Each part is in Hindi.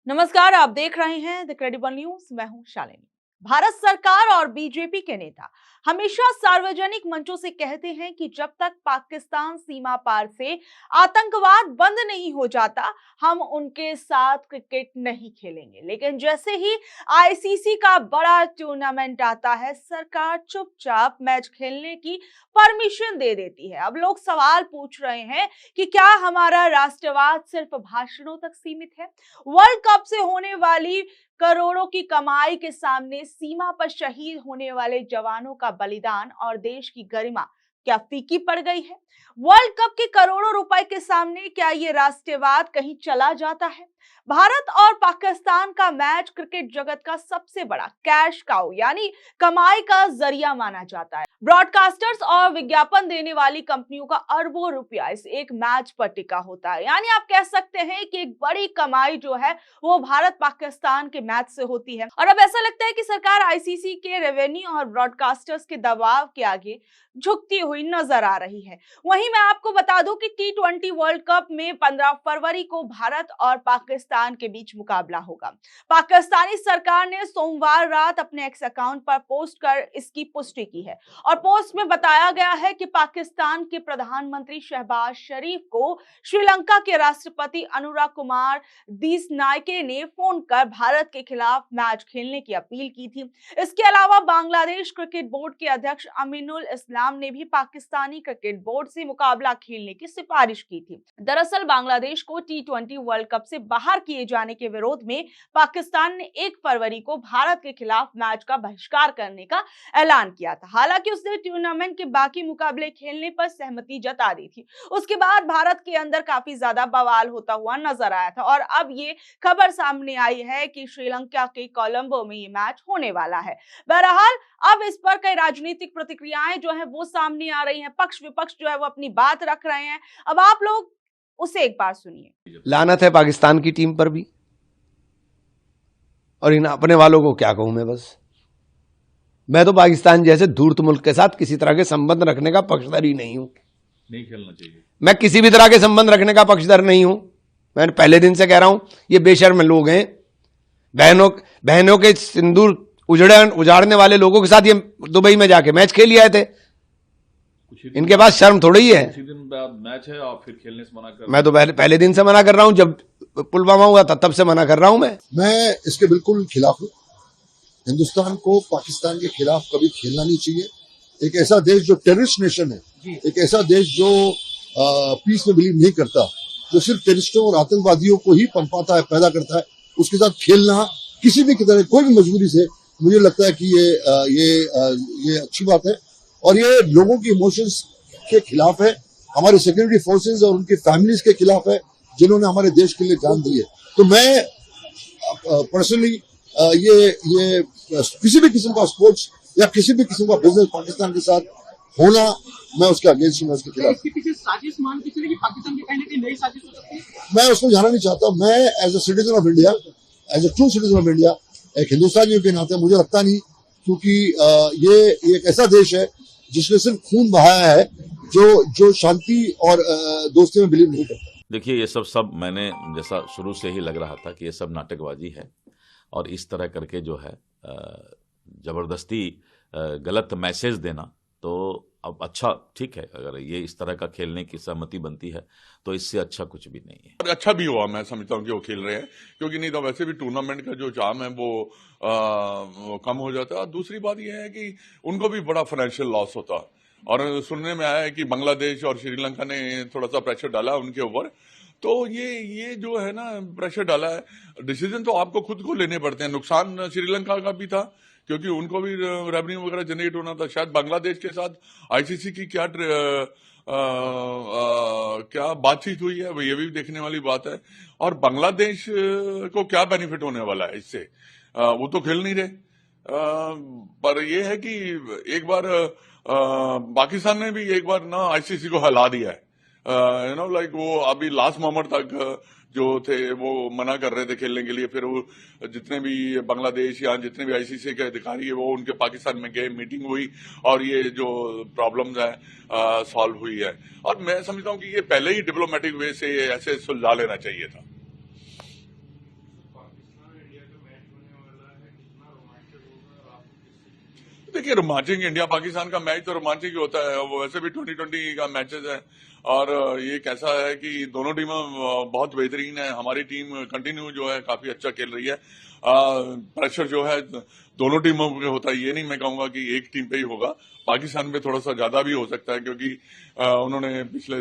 नमस्कार, आप देख रहे हैं द क्रेडिबल न्यूज। मैं हूं शालिनी। भारत सरकार और बीजेपी के नेता हमेशा सार्वजनिक मंचों से कहते हैं कि जब तक पाकिस्तान सीमा पार से आतंकवाद बंद नहीं हो जाता, हम उनके साथ क्रिकेट नहीं खेलेंगे। लेकिन जैसे ही आईसीसी का बड़ा टूर्नामेंट आता है, सरकार चुपचाप मैच खेलने की परमिशन दे देती है। अब लोग सवाल पूछ रहे हैं कि क्या हमारा राष्ट्रवाद सिर्फ भाषणों तक सीमित है? वर्ल्ड कप से होने वाली करोड़ों की कमाई के सामने सीमा पर शहीद होने वाले जवानों का बलिदान और देश की गरिमा क्या फीकी पड़ गई है? वर्ल्ड कप के करोड़ों रुपए के सामने क्या ये राष्ट्रवाद कहीं चला जाता है? भारत और पाकिस्तान का मैच क्रिकेट जगत का सबसे बड़ा कैश काउ यानी कमाई का जरिया माना जाता है। ब्रॉडकास्टर्स और विज्ञापन देने वाली कंपनियों का अरबों रुपया इस एक मैच पर टिका होता है। यानी आप कह सकते हैं कि एक बड़ी कमाई जो है वो भारत पाकिस्तान के मैच से होती है। और अब ऐसा लगता है कि सरकार आईसीसी के रेवेन्यू और ब्रॉडकास्टर्स के दबाव के आगे झुकती हुई नजर आ रही है। वहीं मैं आपको बता दूं कि टी20 वर्ल्ड कप में 15 फरवरी को भारत और पाकिस्तान के बीच मुकाबला होगा। पाकिस्तानी सरकार ने सोमवार रात अपने एक्स अकाउंट पर पोस्ट कर इसकी पुष्टि की है और पोस्ट में बताया गया है कि पाकिस्तान के प्रधानमंत्री शहबाज शरीफ को श्रीलंका के राष्ट्रपति अनुराग कुमार दिसनायके ने फोन कर भारत के खिलाफ मैच खेलने की अपील की थी। इसके अलावा बांग्लादेश क्रिकेट बोर्ड के अध्यक्ष अमीनुल इस्लाम ने भी पाकिस्तानी क्रिकेट बोर्ड से मुकाबला खेलने की सिफारिश की थी। दरअसल बांग्लादेश को टी20 वर्ल्ड कप से बाहर किए जाने के विरोध में पाकिस्तान ने 1 फरवरी को भारत के खिलाफ मैच का बहिष्कार करने का ऐलान किया था। हालांकि उसने टूर्नामेंट के बाकी मुकाबले खेलने पर सहमति जता दी थी। उसके बाद भारत के अंदर काफी ज्यादा बवाल होता हुआ नजर आया था और अब ये खबर सामने आई है कि श्रीलंका के कोलंबो में ये मैच होने वाला है। बहरहाल अब इस पर कई राजनीतिक प्रतिक्रियाएं जो है वो सामने आ रही हैं। पक्ष विपक्ष जो है वो अपनी बात रख रहे हैं। अब आप लोग उसे एक बार सुनिए। लानत है पाकिस्तान की टीम पर भी, और इन अपने वालों को क्या कहूं मैं तो पाकिस्तान जैसे धूर्त मुल्क के साथ किसी तरह के संबंध रखने का पक्षधर ही नहीं हूं। नहीं खेलना चाहिए। मैं किसी भी तरह के संबंध रखने का पक्षधर नहीं हूं। मैं पहले दिन से कह रहा हूं, ये बेशर्म लोग हैं। बहनों के सिंदूर उजाड़ने वाले लोगों के साथ ये दुबई में जाके मैच खेल आए थे। इनके पास शर्म थोड़ी ही है। दिन बाद मैच है और फिर खेलने से मना कर। मैं तो पहले दिन से मना कर रहा हूं, जब पुलवामा हुआ था तब से मना कर रहा हूं। मैं इसके बिल्कुल खिलाफ हूं। हिंदुस्तान को पाकिस्तान के खिलाफ कभी खेलना नहीं चाहिए। एक ऐसा देश जो टेररिस्ट नेशन है, एक ऐसा देश जो पीस में बिलीव नहीं करता, जो सिर्फ टेररिस्टों और आतंकवादियों को ही पनपाता है, पैदा करता है, उसके साथ खेलना किसी भी तरह कोई भी मजबूरी से, मुझे लगता है कि ये अच्छी बात है और ये लोगों की इमोशंस के खिलाफ है, हमारे सिक्योरिटी फोर्सेस और उनकी फैमिलीज के खिलाफ है जिन्होंने हमारे देश के लिए जान दी है। तो मैं पर्सनली ये किसी भी किस्म का स्पोर्ट्स या किसी भी किस्म का बिजनेस पाकिस्तान के साथ होना, मैं उसके अगेंस्ट हूँ, उसके खिलाफ। इसके पीछे साजिश मान के चले कि पाकिस्तान की कहीं ना कहीं नई साजिश हो सकती है। मैं उसमें जाना नहीं चाहता। मैं as a citizen of India, as a true citizen of India, एक हिंदुस्तानी के नाते मुझे लगता नहीं, क्योंकि ये एक ऐसा देश है जिसने सिर्फ खून बहाया है, जो शांति और दोस्ती में बिलीव नहीं करता। देखिए, ये सब मैंने जैसा शुरू से ही लग रहा था कि ये सब नाटकबाजी है और इस तरह करके जो है जबरदस्ती गलत मैसेज देना। तो अब अच्छा ठीक है, अगर ये इस तरह का खेलने की सहमति बनती है तो इससे अच्छा कुछ भी नहीं है। और अच्छा भी हुआ, मैं समझता हूँ कि वो खेल रहे हैं, क्योंकि नहीं तो वैसे भी टूर्नामेंट का जो चार्म है वो कम हो जाता है। और दूसरी बात यह है कि उनको भी बड़ा फाइनेंशियल लॉस होता है। और सुनने में आया है कि बांग्लादेश और श्रीलंका ने थोड़ा सा प्रेशर डाला उनके ऊपर। तो ये जो है ना प्रेशर डाला है, डिसीजन तो आपको खुद को लेने पड़ते हैं। नुकसान श्रीलंका का भी था क्योंकि उनको भी रेवेन्यू वगैरह जनरेट होना था। शायद बांग्लादेश के साथ आईसीसी की क्या बातचीत हुई है वो ये भी देखने वाली बात है। और बांग्लादेश को क्या बेनिफिट होने वाला है इससे, वो तो खेल नहीं रहे। पर ये है कि एक बार पाकिस्तान ने भी एक बार ना आईसीसी को हिला दिया है। लाइक वो अभी लास्ट मोमेंट तक जो थे वो मना कर रहे थे खेलने के लिए। फिर वो जितने भी बांग्लादेश या जितने भी आईसीसी के अधिकारी है वो उनके पाकिस्तान में गए, मीटिंग हुई और ये जो प्रॉब्लम्स है सॉल्व हुई है। और मैं समझता हूँ कि ये पहले ही डिप्लोमेटिक वे से ऐसे सुलझा लेना चाहिए था। देखिए रोमांचक इंडिया पाकिस्तान का मैच तो रोमांचक ही होता है, वो वैसे भी 2020 का मैचेस है और ये कैसा है कि दोनों टीमें बहुत बेहतरीन है। हमारी टीम कंटिन्यू जो है काफी अच्छा खेल रही है। प्रेशर जो है दोनों टीमों पे होता है, ये नहीं मैं कहूंगा कि एक टीम पे ही होगा, पाकिस्तान पे थोड़ा सा ज्यादा भी हो सकता है क्योंकि उन्होंने पिछले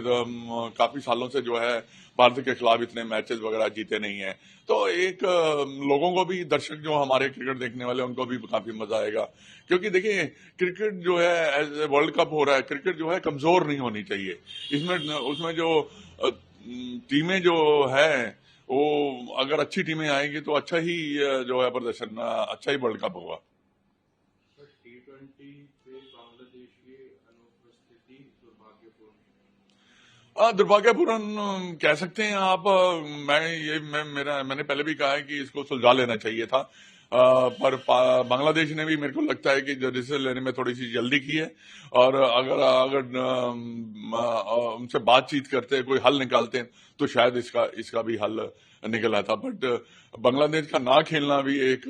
काफी सालों से जो है भारत के खिलाफ इतने मैचेस वगैरह जीते नहीं है। तो एक लोगों को भी, दर्शक जो हमारे क्रिकेट देखने वाले उनको भी काफी मजा आएगा क्योंकि देखिए क्रिकेट जो है एज ए वर्ल्ड कप हो रहा है, क्रिकेट जो है कमजोर नहीं होनी चाहिए। इसमें उसमें जो टीमें जो है वो अगर अच्छी टीमें आएंगी तो अच्छा ही जो है प्रदर्शन, अच्छा ही वर्ल्ड कप होगा। दुर्भाग्यपूर्ण कह सकते हैं आप। मैंने पहले भी कहा है कि इसको सुलझा लेना चाहिए था, पर बांग्लादेश ने भी मेरे को लगता है कि जो डिसीजन लेने में थोड़ी सी जल्दी की है और अगर उनसे बातचीत करते, कोई हल निकालते तो शायद इसका भी हल निकल आता। बट बांग्लादेश का ना खेलना भी एक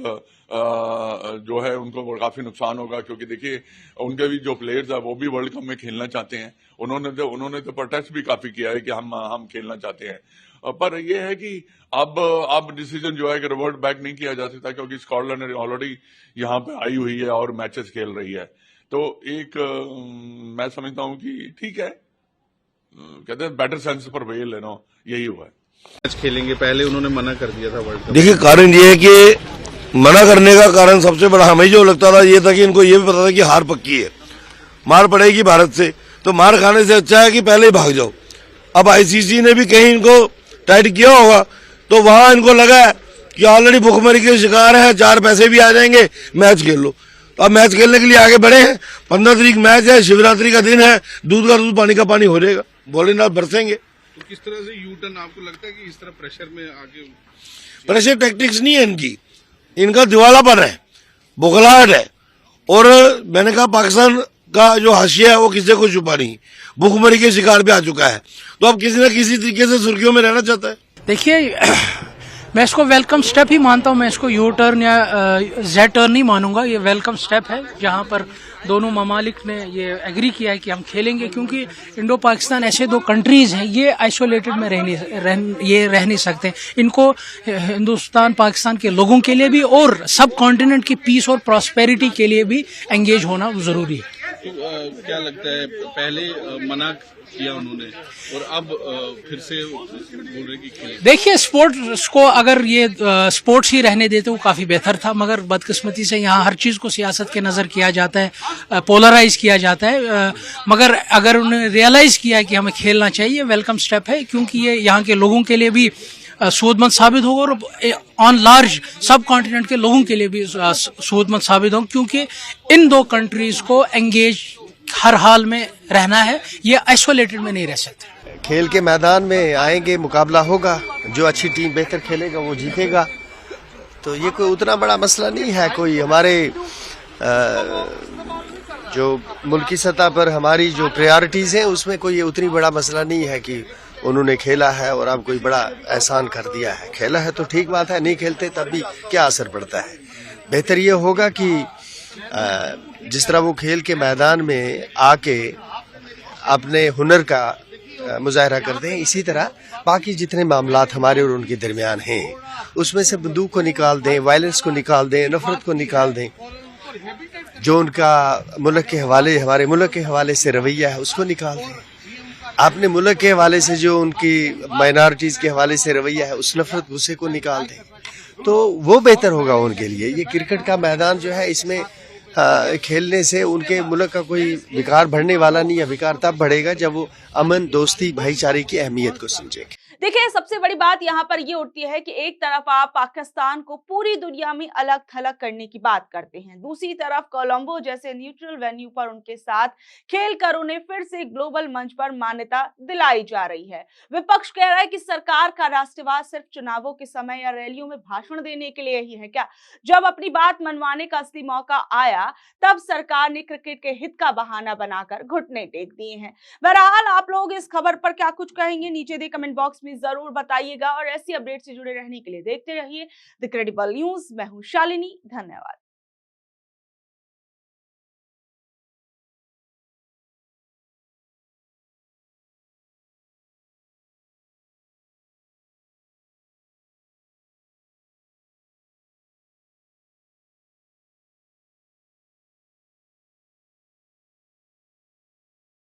जो है उनको काफी नुकसान होगा क्योंकि देखिए उनके भी जो प्लेयर्स है वो भी वर्ल्ड कप में खेलना चाहते हैं। उन्होंने तो प्रोटेस्ट भी काफी किया है कि हम खेलना चाहते हैं, पर यह है कि अब डिसीजन जो है कि रिवर्ट बैक नहीं किया जा सकता क्योंकि स्कॉटलैंड ऑलरेडी यहाँ पे आई हुई है और मैचेस खेल रही है। तो एक मैं समझता हूँ कि ठीक है, कहते हैं बेटर सेंस पर वेल यही हुआ है। मैच खेलेंगे, पहले उन्होंने मना कर दिया था वर्ल्ड कप। देखिए कारण ये है कि मना करने का कारण सबसे बड़ा हमें जो लगता था ये था कि इनको ये भी पता था कि हार पक्की है, मार पड़ेगी भारत से, तो मार खाने से अच्छा है कि पहले ही भाग जाओ। अब आईसीसी ने भी कहीं इनको टाइट किया होगा तो वहां इनको लगा है कि ऑलरेडी भुखमरी के शिकार है, 4 पैसे भी आ जाएंगे, मैच खेल लो। तो अब मैच खेलने के लिए आगे बढ़े हैं। 15 तारीख मैच है, शिवरात्रि का दिन है, दूध का दूध पानी का पानी हो जाएगा, भोलेनाथ बरसेंगे। तो किस तरह से यू टर्न आपको लगता है कि इस तरह प्रेशर में आगे? प्रेशर टैक्टिक्स नहीं है इनका दिवालापन है, बुखलाहट है। और मैंने कहा पाकिस्तान का जो हाशिया है वो किसी को छुपा नहीं, भूखमरी के शिकार पे आ चुका है, तो अब किसी न किसी तरीके से सुर्खियों में रहना चाहता है। देखिए मैं इसको वेलकम स्टेप ही मानता हूं, मैं इसको यू टर्न या जेड टर्न नहीं मानूंगा। ये वेलकम स्टेप है जहां पर दोनों ममालिक ने ये एग्री किया है कि हम खेलेंगे, क्योंकि इंडो पाकिस्तान ऐसे 2 कंट्रीज हैं, ये आइसोलेटेड में रह नहीं सकते। इनको हिंदुस्तान पाकिस्तान के लोगों के लिए भी और सब कॉन्टिनेंट की पीस और प्रॉस्पेरिटी के लिए भी एंगेज होना जरूरी है। तो क्या लगता है, पहले मना किया उन्होंने और अब फिर से बोल रहे कि खेलें? देखिए स्पोर्ट्स को अगर ये स्पोर्ट्स ही रहने देते वो काफी बेहतर था, मगर बदकिस्मती से यहाँ हर चीज को सियासत के नजर किया जाता है, पोलराइज किया जाता है। मगर अगर उन्होंने रियलाइज किया है कि हमें खेलना चाहिए, वेलकम स्टेप है, क्योंकि ये यहाँ के लोगों के लिए भी सूदमंद साबित होगा और ऑन लार्ज सब कॉन्टिनेंट के लोगों के लिए भी सूदमंद साबित होगा, क्योंकि इन 2 कंट्रीज को एंगेज हर हाल में रहना है, ये आइसोलेटेड में नहीं रह सकते। खेल के मैदान में आएंगे, मुकाबला होगा, जो अच्छी टीम बेहतर खेलेगा वो जीतेगा। तो ये कोई उतना बड़ा मसला नहीं है। कोई हमारे जो मुल्की सतह पर हमारी जो प्रायोरिटीज हैं उसमें कोई ये उतनी बड़ा मसला नहीं है कि उन्होंने खेला है और अब कोई बड़ा एहसान कर दिया है। खेला है तो ठीक बात है, नहीं खेलते तब भी क्या असर पड़ता है। बेहतर ये होगा कि जिस तरह वो खेल के मैदान में आके अपने हुनर का मुजाहरा करते हैं, इसी तरह बाकी जितने मामलात हमारे और उनके दरमियान हैं उसमें से बंदूक को निकाल दें, वायलेंस को निकाल दें, नफरत को निकाल दें। जो उनका मुल्क के हवाले, हमारे मुल्क के हवाले से रवैया है उसको निकाल दें। अपने मुल्क के हवाले से जो उनकी माइनॉरिटीज़ के हवाले से रवैया है उस नफरत गुस्से को निकाल दें, तो वो बेहतर होगा उनके लिए। ये क्रिकेट का मैदान जो है इसमें खेलने से उनके मुल्क का कोई विकार बढ़ने वाला नहीं है। विकार तब बढ़ेगा जब वो अमन, दोस्ती, भाईचारे की अहमियत को समझेंगे। देखिए सबसे बड़ी बात यहाँ पर ये उठती है कि एक तरफ आप पाकिस्तान को पूरी दुनिया में अलग थलग करने की बात करते हैं, दूसरी तरफ कोलंबो जैसे न्यूट्रल वेन्यू पर उनके साथ खेलकर उन्हें फिर से ग्लोबल मंच पर मान्यता दिलाई जा रही है। विपक्ष कह रहा है कि सरकार का राष्ट्रवाद सिर्फ चुनावों के समय या रैलियों में भाषण देने के लिए ही है क्या? जब अपनी बात मनवाने का असली मौका आया तब सरकार ने क्रिकेट के हित का बहाना बनाकर घुटने टेक दिए हैं। बहरहाल आप लोग इस खबर पर क्या कुछ कहेंगे नीचे दे कमेंट बॉक्स में जरूर बताइएगा और ऐसी अपडेट से जुड़े रहने के लिए देखते रहिए द क्रेडिबल न्यूज। मैं हूं शालिनी, धन्यवाद।